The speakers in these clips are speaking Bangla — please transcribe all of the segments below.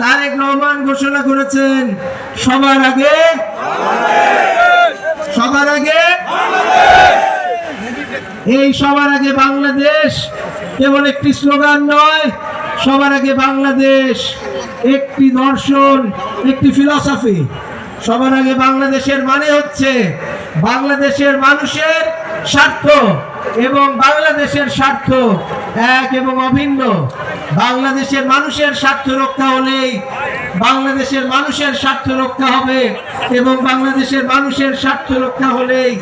তারেক রহমান ঘোষণা করেছেন সবার আগে এই সবার আগে বাংলাদেশ কেবল একটি স্লোগান নয়, সবার আগে বাংলাদেশ একটি দর্শন, একটি ফিলসফি। সবার আগে বাংলাদেশের মানে হচ্ছে বাংলাদেশের মানুষের স্বার্থ এবং বাংলাদেশের স্বার্থ এক এবং অভিন্ন। বাংলাদেশের মানুষের স্বার্থ রক্ষা হলেই বাংলাদেশের মানুষের স্বার্থ রক্ষা হবে এবং বাংলাদেশের মানুষের স্বার্থ রক্ষা হলেই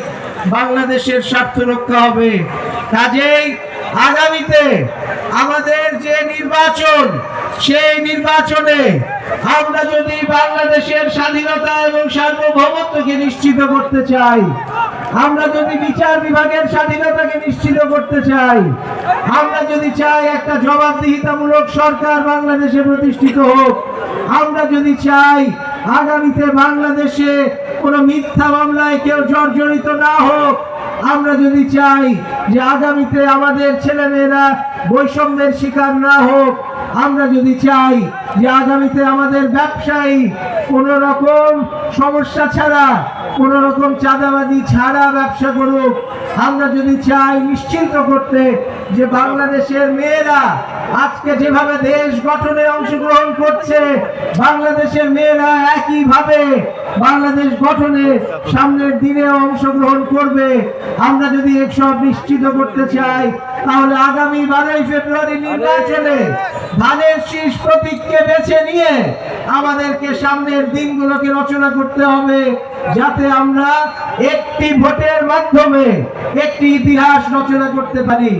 বাংলাদেশের স্বার্থ রক্ষা হবে। কাজেই আগামীতে আমাদের যে নির্বাচন, সেই নির্বাচনে আমরা যদি বাংলাদেশের স্বাধীনতা এবং সার্বভৌমত্বকে নিশ্চিত করতে চাই, আমরা যদি বিচার বিভাগের স্বাধীনতাকে নিশ্চিত করতে চাই, আমরা যদি চাই একটা জবাবদিহিতামূলক সরকার বাংলাদেশে প্রতিষ্ঠিত হোক, আমরা যদি চাই আগামীতে বাংলাদেশে কোনো মিথ্যা মামলায় কেউ জর্জরিত না হোক, আমরা যদি চাই যে আগামীতে আমাদের ছেলেমেয়েরা বৈষম্যের শিকার না হোক, আমরা যদি চাই যে আগামীতে আমাদের ব্যবসায়ী কোন রকম সমস্যা ছাড়া, কোন রকম চাঁদাবাজি ছাড়া ব্যবসা করুক, আমরা যদি চাই নিশ্চিত করতে যে বাংলাদেশের মেয়েরা আজকে যেভাবে দেশ গঠনে অংশগ্রহণ করছে, বাংলাদেশের মেয়েরা একইভাবে বাংলাদেশ গঠনে সামনের দিনে অংশগ্রহণ করবে, আমরা যদি এসব নিশ্চিত করতে চাই, তাহলে আগামী 12ই ফেব্রুয়ারি নির্বাচনে ধানের শীষ প্রতীককে বেছে নিয়ে আমাদেরকে সামনের দিনগুলোকে রচনা করতে হবে, যাতে আমরা একটি ভোটের মাধ্যমে একটি ইতিহাস রচনা করতে পারি।